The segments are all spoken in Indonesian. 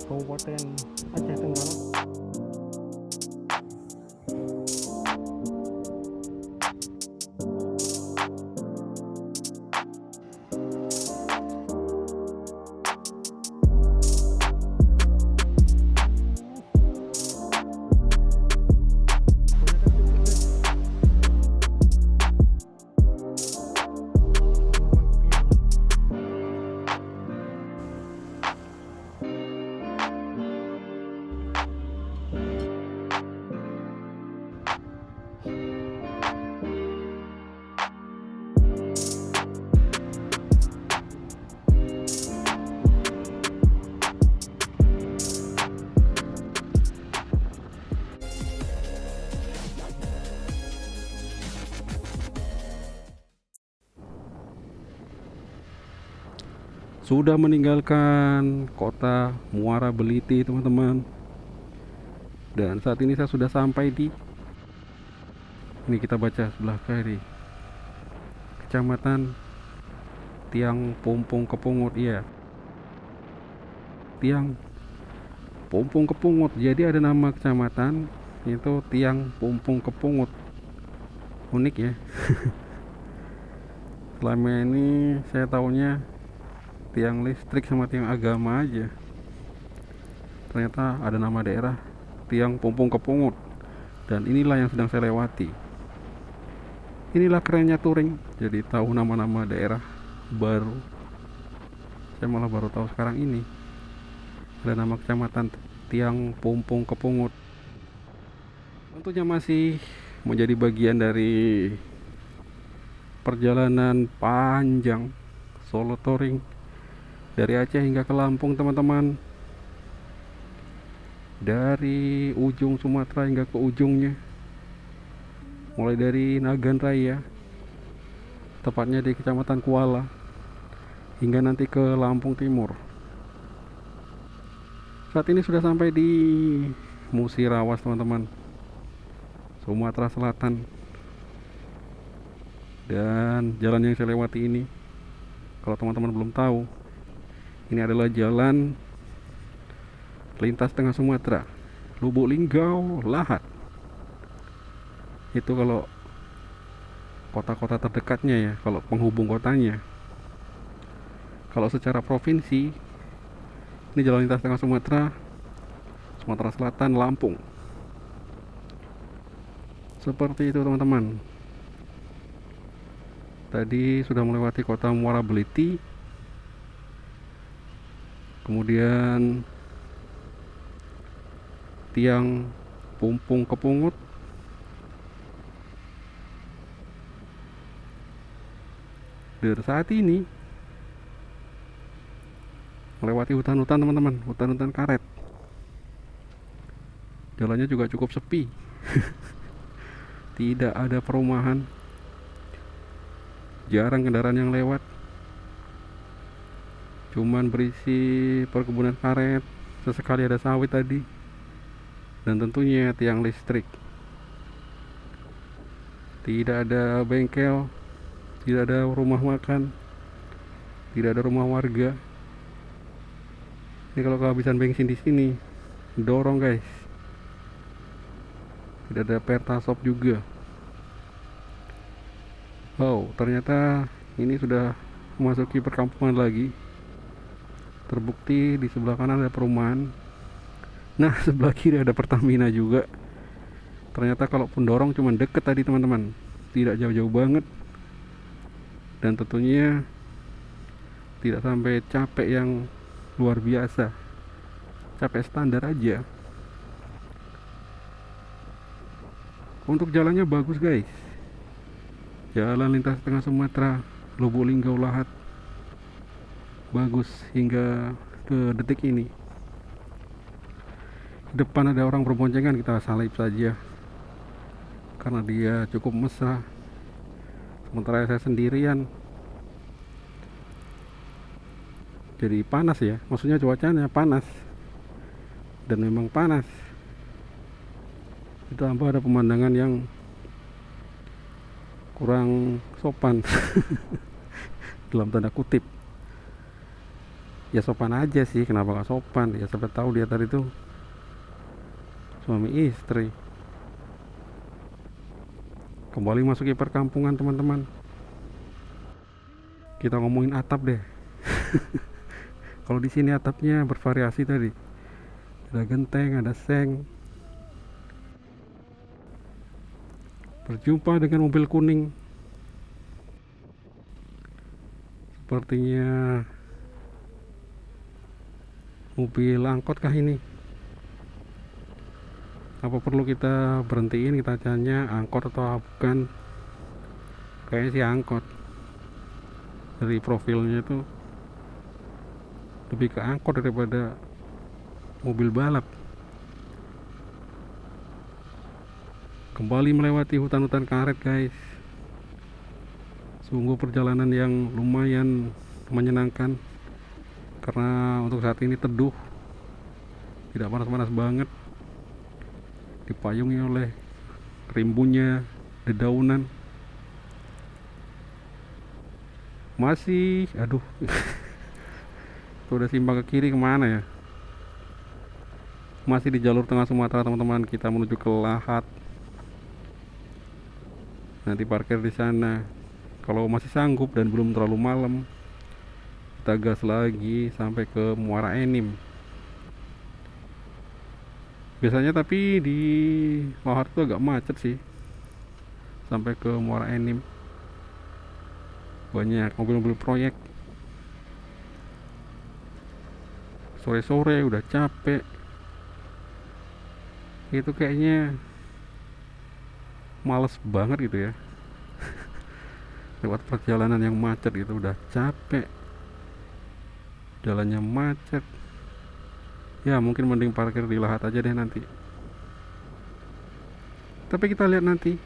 Kabupaten Aceh Tenggara. Sudah meninggalkan kota Muara Beliti, teman-teman. Dan saat ini saya sudah sampai di, ini kita baca sebelah kiri, Kecamatan Tiang Pumpung Kepungut. Iya, Tiang Pumpung Kepungut. Jadi ada nama kecamatan itu Tiang Pumpung Kepungut. Unik ya. Selama ini saya taunya tiang listrik sama tiang agama aja. Ternyata ada nama daerah Tiang Pumpung Kepungut. Dan inilah yang sedang saya lewati. Inilah kerennya touring, jadi tahu nama-nama daerah baru. Saya malah baru tahu sekarang ini ada nama kecamatan Tiang Pumpung Kepungut. Tentunya masih menjadi bagian dari perjalanan panjang solo touring dari Aceh hingga ke Lampung, teman-teman. Dari ujung Sumatera hingga ke ujungnya, mulai dari Nagan Raya, tepatnya di Kecamatan Kuala, hingga nanti ke Lampung Timur. Saat ini sudah sampai di Musirawas, teman-teman, Sumatera Selatan. Dan jalan yang saya lewati ini, kalau teman-teman belum tahu, ini adalah jalan lintas tengah Sumatera, Lubuk Linggau, Lahat. Itu kalau kota-kota terdekatnya ya, kalau penghubung kotanya. Kalau secara provinsi, ini jalan lintas tengah Sumatera, Sumatera Selatan, Lampung. Seperti itu, teman-teman. Tadi sudah melewati kota Muara Beliti, kemudian Tiang Pumpung Kepungut, dan saat ini melewati hutan-hutan, teman-teman, hutan-hutan karet. Jalannya juga cukup sepi. Tidak ada perumahan, jarang kendaraan yang lewat, cuman berisi perkebunan karet, sesekali ada sawit tadi, dan tentunya tiang listrik. Tidak ada bengkel, tidak ada rumah makan, tidak ada rumah warga. Ini kalau kehabisan bensin di sini, dorong guys. Tidak ada Pertasop juga. Oh, ternyata ini sudah memasuki perkampungan lagi. Terbukti di sebelah kanan ada perumahan. Nah, sebelah kiri ada Pertamina juga. Ternyata kalaupun dorong cuma deket tadi, teman-teman, tidak jauh-jauh banget. Dan tentunya tidak sampai capek yang luar biasa, capek standar aja. Untuk jalannya bagus guys, jalan lintas tengah Sumatera, Lubuk Linggau, Lahat, bagus hingga ke detik ini. Depan ada orang berboncengan, kita salib saja karena dia cukup mesra, sementara saya sendirian. jadi panas ya, maksudnya cuacanya panas dan memang panas. Ditambah ada pemandangan yang kurang sopan dalam tanda kutip. Ya sopan aja sih, kenapa nggak sopan ya, siapa tahu dia tadi tuh suami istri. Kembali masuki perkampungan teman-teman, kita ngomongin atap deh. Kalau di sini atapnya bervariasi tadi, ada genteng, ada seng. Berjumpa dengan mobil kuning, sepertinya mobil angkot kah ini? Apa perlu kita berhentiin, kita tanya angkot atau bukan? Kayaknya sih angkot. Dari profilnya itu lebih ke angkot daripada mobil balap. Kembali melewati hutan-hutan karet guys. Sungguh perjalanan yang lumayan menyenangkan, karena untuk saat ini teduh, tidak panas-panas banget, dipayungi oleh rimbunnya dedaunan. Masih aduh itu udah simpang ke kiri kemana ya, masih di jalur tengah Sumatera teman-teman. Kita menuju ke Lahat, nanti parkir di sana. Kalau masih sanggup dan belum terlalu malam, kita gas lagi sampai ke Muara Enim biasanya. Tapi di Lahat itu agak macet sih sampai ke Muara Enim, banyak mobil-mobil proyek. Sore-sore udah capek itu, kayaknya males banget gitu ya. Lewat perjalanan yang macet itu udah capek, jalannya macet. Ya mungkin mending parkir di Lahat aja deh nanti. Tapi kita lihat nanti,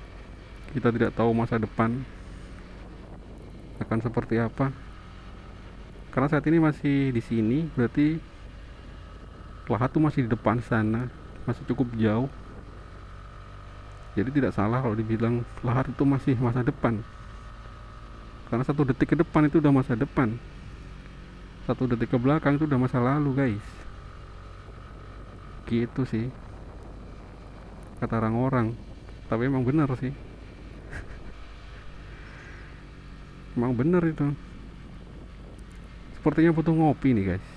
kita tidak tahu masa depan akan seperti apa. Karena saat ini masih di sini, berarti Lahat tuh masih di depan sana, masih cukup jauh. Jadi tidak salah kalau dibilang Lahat itu masih masa depan, karena 1 detik ke depan itu udah masa depan, 1 detik ke belakang itu udah masa lalu guys. Gitu sih kata orang-orang, tapi emang bener sih. Emang bener itu. Sepertinya butuh ngopi nih guys,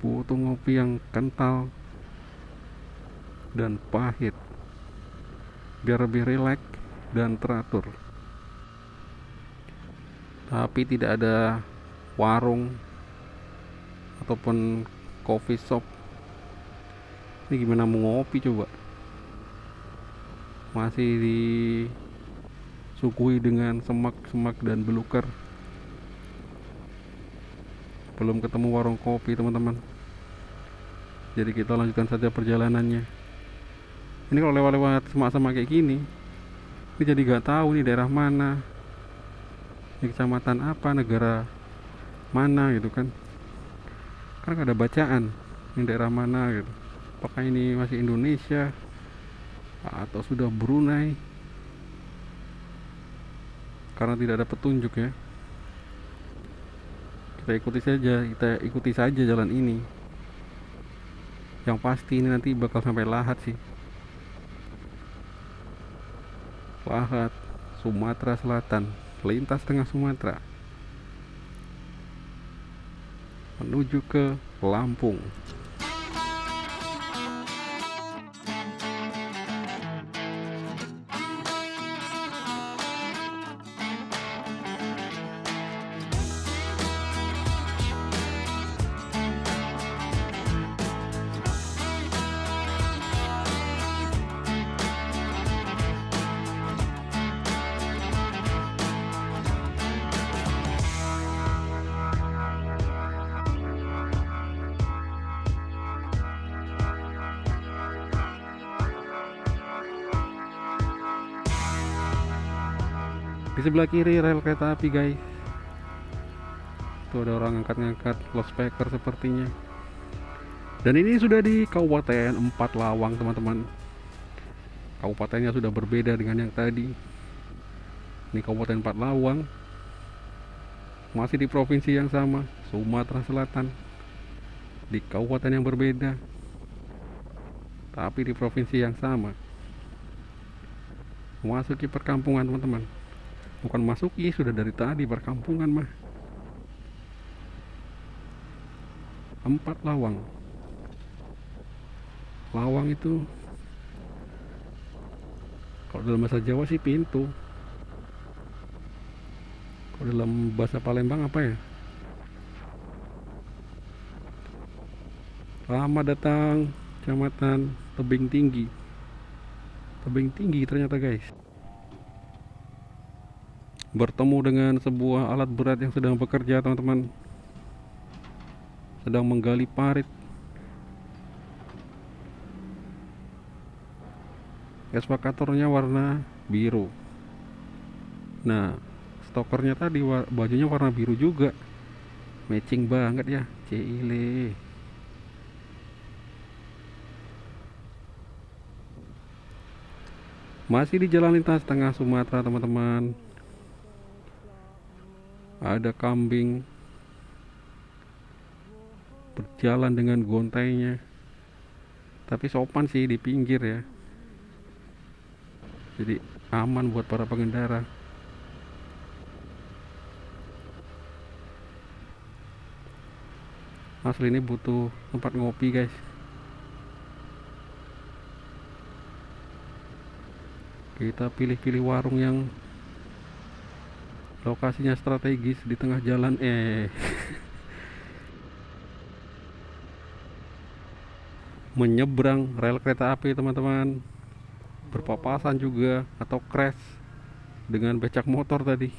butuh ngopi yang kental dan pahit biar lebih rileks dan teratur. Tapi tidak ada warung ataupun coffee shop. Ini gimana mau ngopi coba, masih disuguhi dengan semak-semak dan belukar. Belum ketemu warung kopi teman-teman, jadi kita lanjutkan saja perjalanannya. Ini kalau lewat-lewat semak-semak kayak gini, ini jadi gak tahu nih daerah mana, ini kecamatan apa, negara mana gitu kan. Karena gak ada bacaan ini daerah mana gitu. Apakah ini masih Indonesia atau sudah Brunei, karena tidak ada petunjuk ya. Kita ikuti saja jalan ini. Yang pasti ini nanti bakal sampai Lahat sih. Lahat, Sumatera Selatan, lintas tengah Sumatera menuju ke Lampung. Di sebelah kiri rel kereta api guys. Tuh ada orang angkat-ngangkat loudspeaker sepertinya. Dan ini sudah di Kabupaten 4 Lawang teman-teman. Kabupatennya sudah berbeda dengan yang tadi. Ini Kabupaten 4 Lawang, masih di provinsi yang sama, Sumatera Selatan. Di kabupaten yang berbeda, tapi di provinsi yang sama. Masuki perkampungan teman-teman. Bukan masuki, sudah dari tadi perkampungan mah. 4 Lawang. Lawang itu kalau dalam bahasa Jawa sih pintu. Kalau dalam bahasa Palembang apa ya? Selamat datang Kecamatan Tebing Tinggi. Tebing tinggi ternyata guys. Bertemu dengan sebuah alat berat yang sedang bekerja teman-teman. Sedang menggali parit. Ekskavatornya warna biru. Nah, stokernya tadi bajunya warna biru juga. Matching banget ya, cile. Masih di jalan lintas tengah Sumatera teman-teman. Ada kambing berjalan dengan gontainya. Tapi sopan sih di pinggir ya. Jadi aman buat para pengendara. Asli ini butuh tempat ngopi guys. Kita pilih-pilih warung yang lokasinya strategis di tengah jalan. Menyeberang rel kereta api teman-teman. Berpapasan juga atau crash dengan becak motor tadi.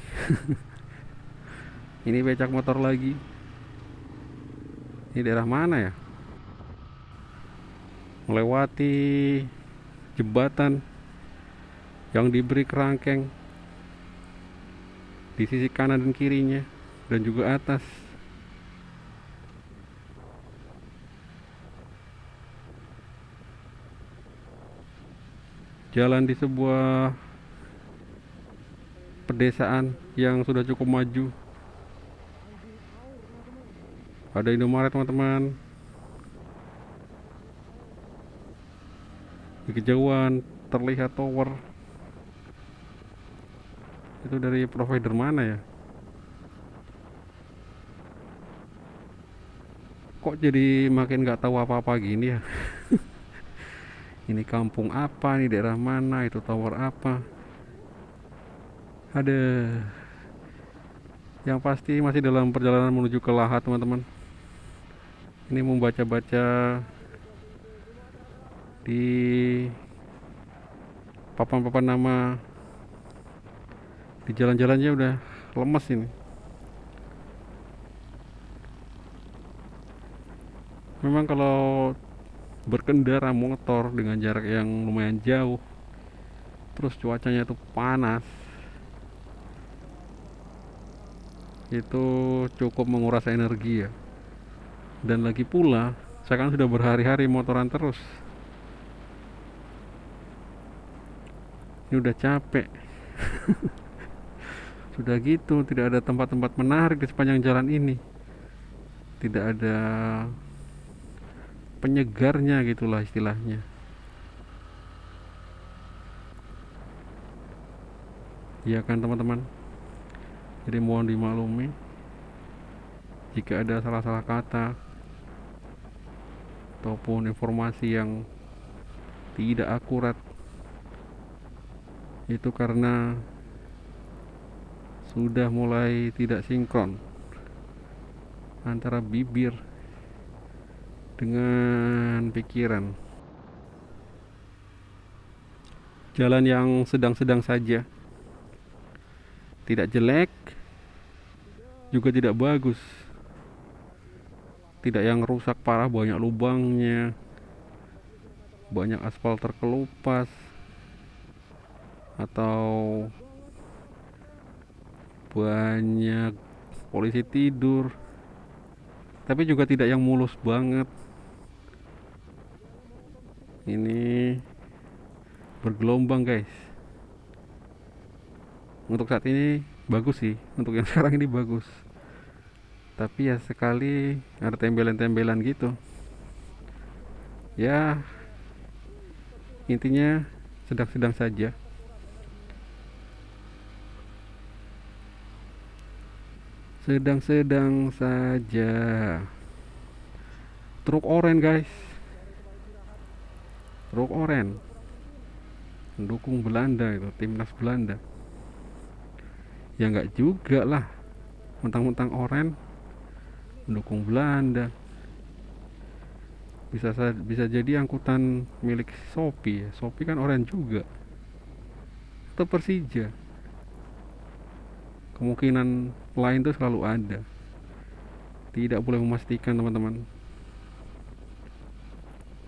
Ini becak motor lagi. Ini daerah mana ya? Melewati jembatan yang diberi kerangkeng di sisi kanan dan kirinya dan juga atas. Jalan di sebuah pedesaan yang sudah cukup maju. Ada Indomaret teman-teman. Di kejauhan terlihat tower. Itu dari provider mana ya? Kok jadi makin nggak tahu apa-apa gini ya? Ini kampung apa, ini daerah mana, itu tower apa? Ada. Yang pasti masih dalam perjalanan menuju ke Lahat teman-teman. Ini membaca-baca di papan-papan nama di jalan-jalannya udah lemes ini. Memang kalau berkendara motor dengan jarak yang lumayan jauh, terus cuacanya itu panas, itu cukup menguras energi ya. Dan lagi pula saya kan sudah berhari-hari motoran terus, ini udah capek. Sudah gitu tidak ada tempat-tempat menarik di sepanjang jalan ini, tidak ada penyegarnya gitulah istilahnya. Iya kan teman-teman. Jadi mohon dimaklumi jika ada salah-salah kata ataupun informasi yang tidak akurat. Itu karena sudah mulai tidak sinkron antara bibir dengan pikiran. Jalan yang sedang-sedang saja, tidak jelek juga tidak bagus, tidak yang rusak parah, banyak lubangnya, banyak aspal terkelupas, atau banyak polisi tidur. tapi juga tidak yang mulus banget. Ini bergelombang guys. Untuk saat ini bagus sih, untuk yang sekarang ini bagus. Tapi ya sekali ada tembelan-tembelan gitu. Ya intinya sedang-sedang saja. Sedang-sedang saja. Truk oren guys. Truk oren. Mendukung Belanda itu, timnas Belanda. Ya nggak juga lah. Mentang-mentang oren mendukung Belanda. Bisa jadi angkutan milik Shopee ya. Shopee kan oren juga. Atau Persija. Kemungkinan lain itu selalu ada. Tidak boleh memastikan teman-teman.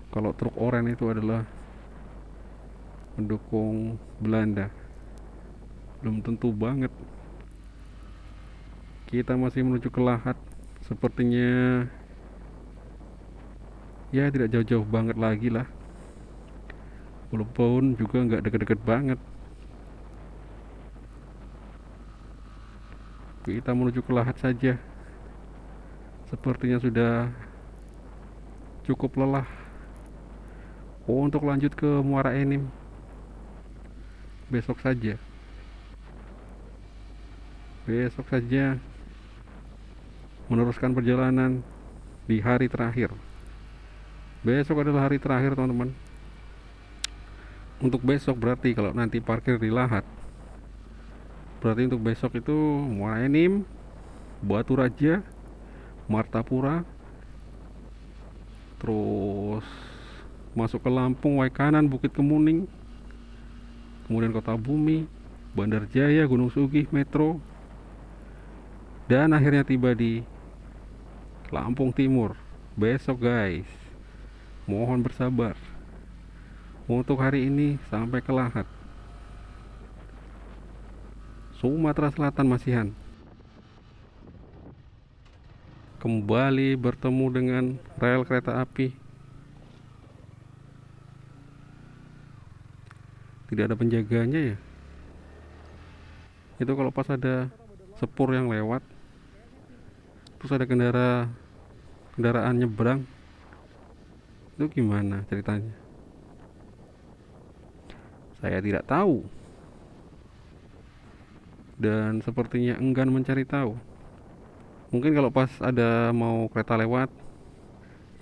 Kalau truk oren itu adalah mendukung Belanda, belum tentu banget. Kita masih menuju ke Lahat. Sepertinya ya tidak jauh-jauh banget lagi lah. Walaupun juga nggak deket-deket banget. Kita menuju ke Lahat saja. Sepertinya sudah cukup lelah. Oh, untuk lanjut ke Muara Enim besok saja. Besok saja meneruskan perjalanan di hari terakhir. Besok adalah hari terakhir teman-teman. Untuk besok berarti kalau nanti parkir di Lahat, berarti untuk besok itu Muara Enim, Batu Raja, Martapura, terus masuk ke Lampung, Waikanan, Bukit Kemuning, kemudian Kota Bumi, Bandar Jaya, Gunung Sugih, Metro, dan akhirnya tiba di Lampung Timur besok guys. Mohon bersabar untuk hari ini sampai ke Lahat, Sumatera Selatan masihan. Kembali bertemu dengan rel kereta api. Tidak ada penjaganya ya. Itu kalau pas ada sepur yang lewat, terus ada kendaraan nyebrang, itu gimana ceritanya? Saya tidak tahu. Dan sepertinya enggan mencari tahu. Mungkin kalau pas ada mau kereta lewat,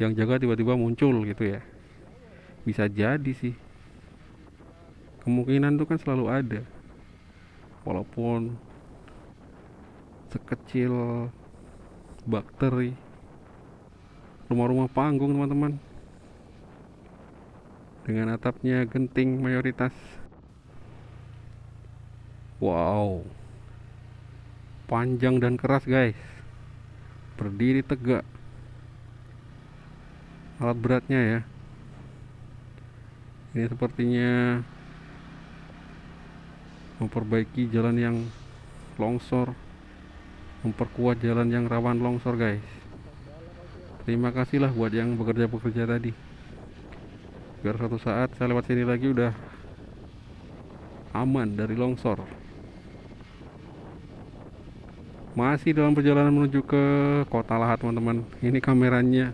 yang jaga tiba-tiba muncul gitu ya. Bisa jadi sih. Kemungkinan itu kan selalu ada. Walaupun sekecil bakteri rumah-rumah panggung teman-teman, dengan atapnya genting mayoritas. Wow, panjang dan keras guys, berdiri tegak. Alat beratnya ya, ini sepertinya memperbaiki jalan yang longsor, memperkuat jalan yang rawan longsor guys. Terima kasih lah buat yang bekerja tadi, biar suatu saat saya lewat sini lagi udah aman dari longsor. Masih dalam perjalanan menuju ke kota Lahat teman-teman. Ini kameranya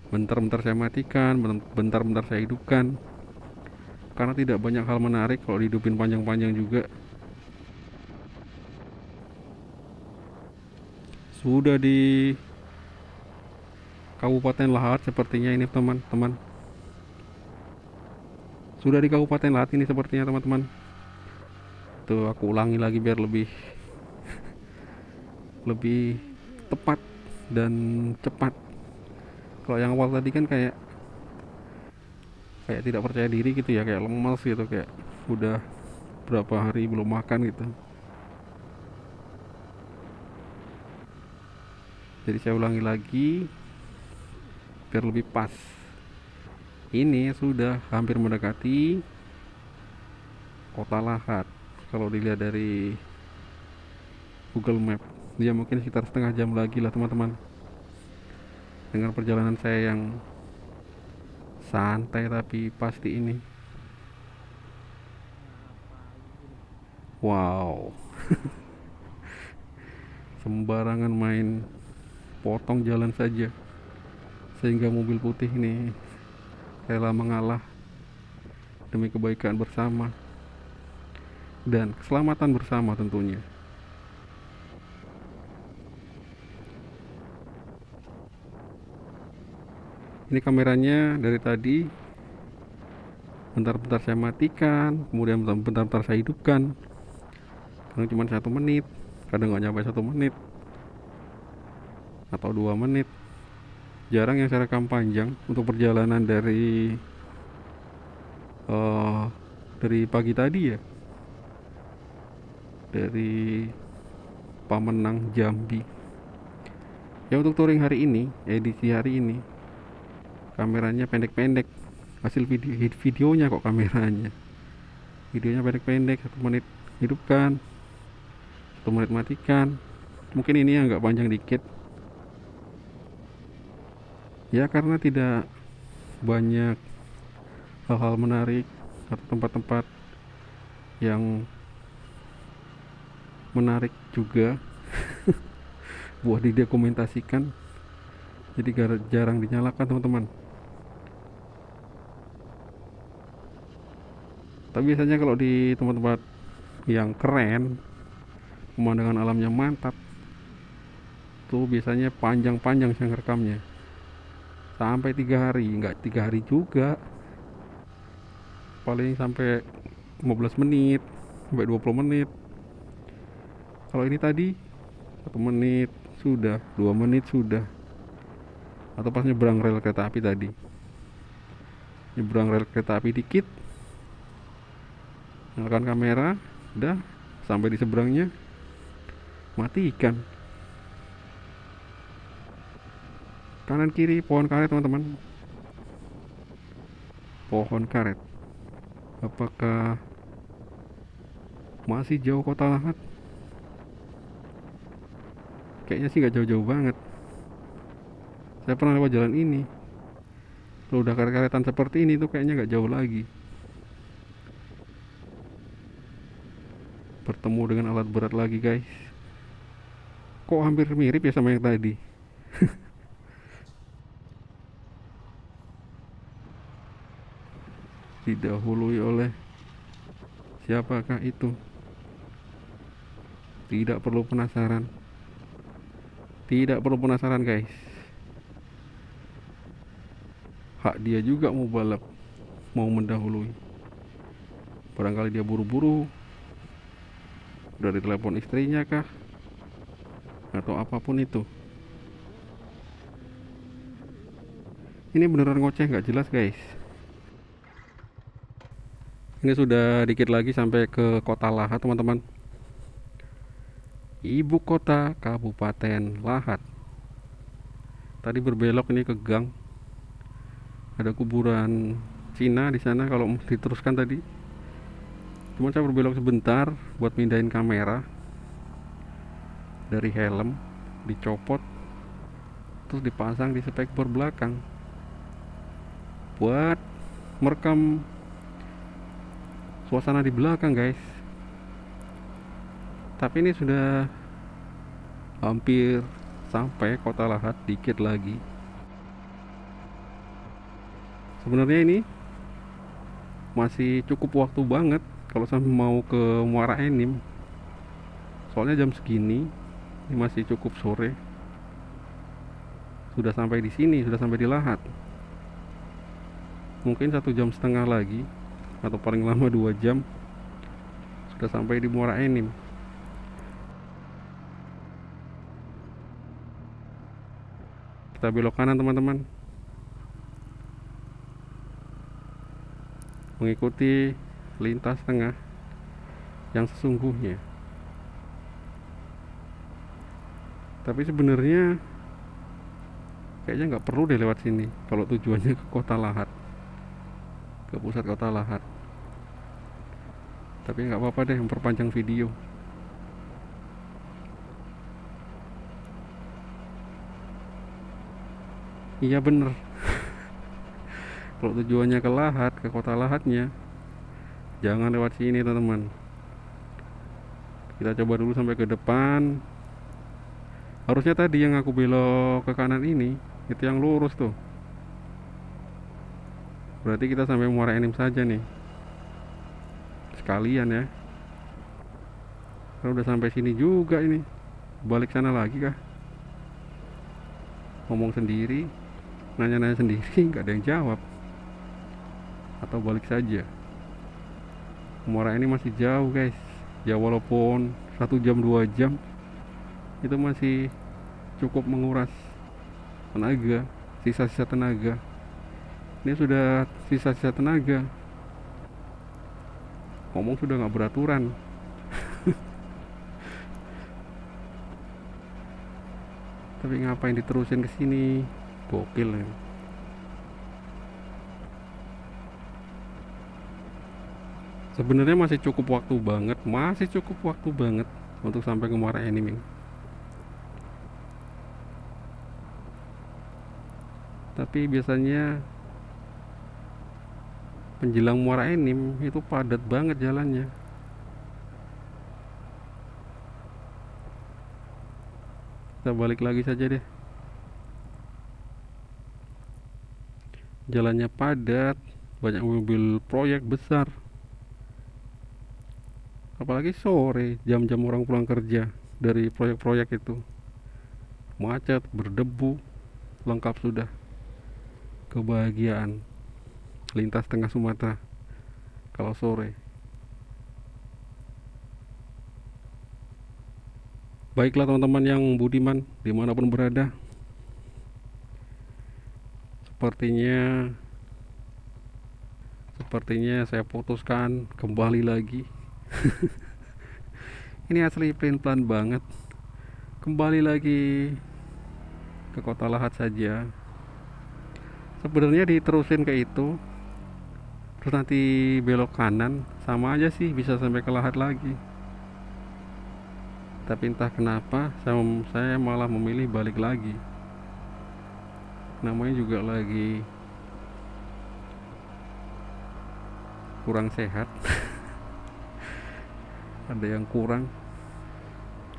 bentar-bentar saya matikan, bentar-bentar saya hidupkan, karena tidak banyak hal menarik kalau dihidupin panjang-panjang juga. Sudah di Kabupaten Lahat sepertinya ini teman-teman. Sudah di Kabupaten Lahat ini sepertinya teman-teman. Tuh aku ulangi lagi biar lebih tepat dan cepat. Kalau yang awal tadi kan kayak tidak percaya diri gitu ya, kayak lemas gitu, kayak udah berapa hari belum makan gitu. Jadi saya ulangi lagi biar lebih pas. Ini sudah hampir mendekati kota Lahat. Kalau dilihat dari Google Map, dia mungkin sekitar setengah jam lagi lah teman-teman. dengan perjalanan saya yang santai tapi pasti ini. Wow, sembarangan main potong jalan saja sehingga mobil putih ini rela mengalah demi kebaikan bersama dan keselamatan bersama tentunya. Ini kameranya dari tadi bentar-bentar saya matikan, kemudian bentar-bentar saya hidupkan. Kadang cuma 1 menit, kadang nggak nyampe 1 menit atau 2 menit. Jarang yang saya rekam panjang untuk perjalanan eh, dari pagi tadi ya, dari Pamenang Jambi. Ya untuk touring hari ini, edisi hari ini, kameranya pendek-pendek. Hasil videonya kok kameranya. Videonya pendek-pendek, 1 menit hidupkan, 1 menit matikan. Mungkin ini yang agak panjang dikit. Ya karena tidak banyak hal-hal menarik atau tempat-tempat yang menarik juga buat didokumentasikan, jadi jarang dinyalakan teman-teman. Tapi biasanya kalau di tempat-tempat yang keren, pemandangan alamnya mantap, tuh biasanya panjang-panjang saya ngerekamnya sampai 3 hari, nggak 3 hari juga, paling sampai 15 menit sampai 20 menit. Kalau ini tadi 1 menit sudah, 2 menit sudah. Atau pas nyebrang rel kereta api tadi, nyebrang rel kereta api dikit, nyalakan kamera, udah sampai di seberangnya, matikan. Kanan kiri pohon karet teman-teman, pohon karet. Apakah masih jauh kota Lahat? Kayaknya sih nggak jauh-jauh banget. Saya pernah lewat jalan ini. Kalau udah karet-karetan seperti ini tuh kayaknya nggak jauh lagi. Bertemu dengan alat berat lagi guys. Kok hampir mirip ya sama yang tadi. Didahului oleh siapakah itu? Tidak perlu penasaran. Tidak perlu penasaran guys. Hak dia juga mau balap, mau mendahului. Barangkali dia buru-buru, dari telepon istrinya kah, atau apapun itu. Ini beneran ngoceh nggak jelas guys. Ini sudah dikit lagi sampai ke kota Lahat teman-teman. Ibu kota Kabupaten Lahat. Tadi berbelok ini ke gang. Ada kuburan Cina di sana kalau diteruskan tadi. Cuma saya berbelok sebentar buat mindahin kamera dari helm, dicopot, terus dipasang di spekbor belakang buat merekam suasana di belakang guys. Tapi ini sudah hampir sampai kota Lahat, dikit lagi. Sebenarnya ini masih cukup waktu banget kalau sampai mau ke Muara Enim. Soalnya jam segini ini masih cukup sore. Sudah sampai di sini, sudah sampai di Lahat. Mungkin 1,5 jam lagi atau paling lama 2 jam sudah sampai di Muara Enim. Kita belok kanan teman-teman, mengikuti lintas tengah yang sesungguhnya. Tapi sebenarnya kayaknya nggak perlu deh lewat sini kalau tujuannya ke kota Lahat, ke pusat kota Lahat. Tapi nggak apa-apa deh memperpanjang video. Iya bener, kalau tujuannya ke Lahat, ke kota Lahatnya, jangan lewat sini teman-teman. Kita coba dulu sampai ke depan. Harusnya tadi yang aku belok ke kanan ini, itu yang lurus tuh. Berarti kita sampai Muara Enim saja nih. Sekalian ya. Kalau udah sampai sini juga ini. Balik sana lagi kah? Ngomong sendiri, nanya-nanya sendiri, nggak ada yang jawab. Atau balik saja. Muara Enim masih jauh guys. Ya walaupun 1 jam 2 jam, itu masih cukup menguras tenaga, sisa-sisa tenaga. Ini sudah sisa-sisa tenaga. Ngomong sudah nggak beraturan. Tapi ngapain diterusin ke sini? Gokil ya. Sebenarnya masih cukup waktu banget, masih cukup waktu banget untuk sampai ke Muara Enim ini. Tapi biasanya menjelang Muara Enim itu padat banget jalannya. Kita balik lagi saja deh. Jalannya padat, banyak mobil proyek besar. Apalagi sore, jam-jam orang pulang kerja dari proyek-proyek itu. Macet, berdebu, lengkap sudah. Kebahagiaan lintas tengah Sumatera kalau sore. Baiklah teman-teman yang budiman dimanapun berada, sepertinya sepertinya saya putuskan kembali lagi. Ini asli plan banget. Kembali lagi ke kota Lahat saja. Sebenarnya diterusin ke itu, terus nanti belok kanan, sama aja sih, bisa sampai ke Lahat lagi. Tapi entah kenapa saya malah memilih balik lagi. Namanya juga lagi kurang sehat. Ada yang kurang,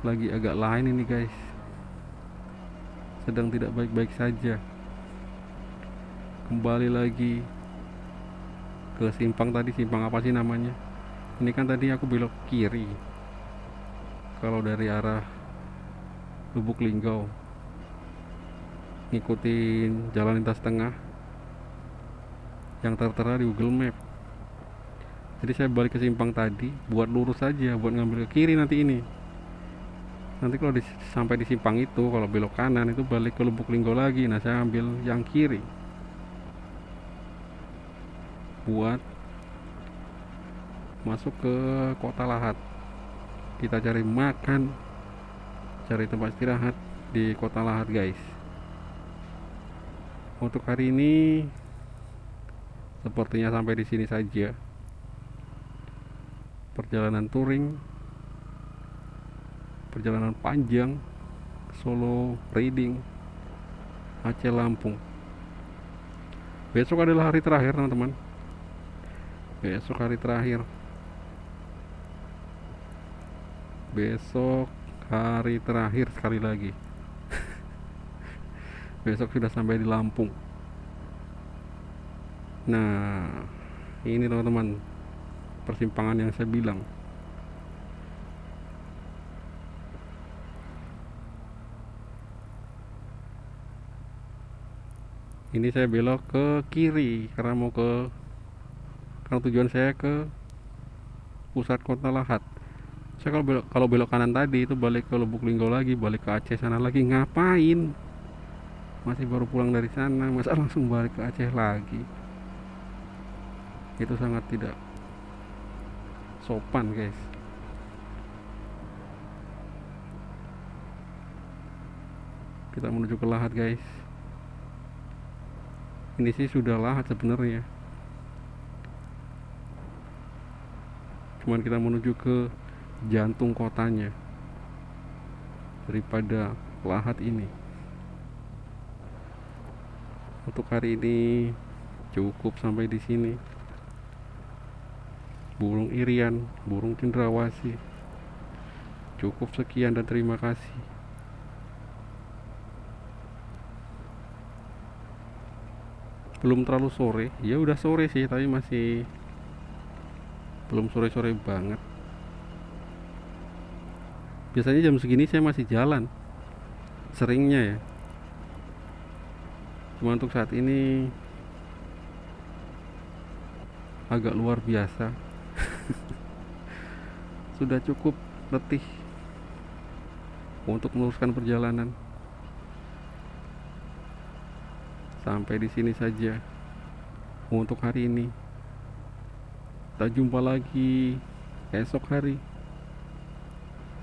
lagi agak lain ini guys, sedang tidak baik-baik saja. Kembali lagi ke simpang tadi, simpang apa sih namanya? Ini kan tadi aku belok kiri kalau dari arah Lubuk Linggau, ngikutin jalan lintas tengah yang tertera di Google Map. Jadi saya balik ke simpang tadi buat lurus saja, buat ngambil ke kiri nanti ini. Nanti kalau sampai di simpang itu, kalau belok kanan itu balik ke Lubuk Linggau lagi. Nah saya ambil yang kiri buat masuk ke kota Lahat. Kita cari makan, cari tempat istirahat di kota Lahat guys. Untuk hari ini sepertinya sampai di sini saja perjalanan touring, perjalanan panjang solo riding Aceh Lampung. Besok adalah hari terakhir teman-teman. Besok hari terakhir. Besok hari terakhir sekali lagi. Besok sudah sampai di Lampung. Nah, ini teman-teman persimpangan yang saya bilang. Ini saya belok ke kiri karena tujuan saya ke pusat kota Lahat. Saya kalau belok kanan tadi itu balik ke Lubuk Linggau lagi, balik ke Aceh sana lagi. Ngapain? Masih baru pulang dari sana, masa langsung balik ke Aceh lagi? Itu sangat tidak sopan guys. Kita menuju ke Lahat guys. Ini sih sudah Lahat sebenarnya, cuman kita menuju ke jantung kotanya daripada Lahat ini. Untuk hari ini cukup sampai di sini. Burung irian, burung cendrawasih. Cukup sekian dan terima kasih. Belum terlalu sore, ya udah sore sih, tapi masih belum sore-sore banget. Biasanya jam segini saya masih jalan, seringnya ya. Cuma untuk saat ini agak luar biasa. Sudah cukup letih untuk meneruskan perjalanan. Sampai di sini saja untuk hari ini. Kita jumpa lagi esok hari,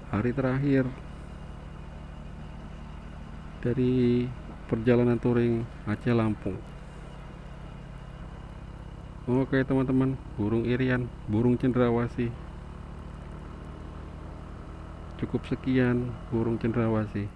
hari terakhir dari perjalanan touring Aceh Lampung. Oke teman-teman, burung irian, burung cendrawasih. Cukup sekian burung cendrawasih.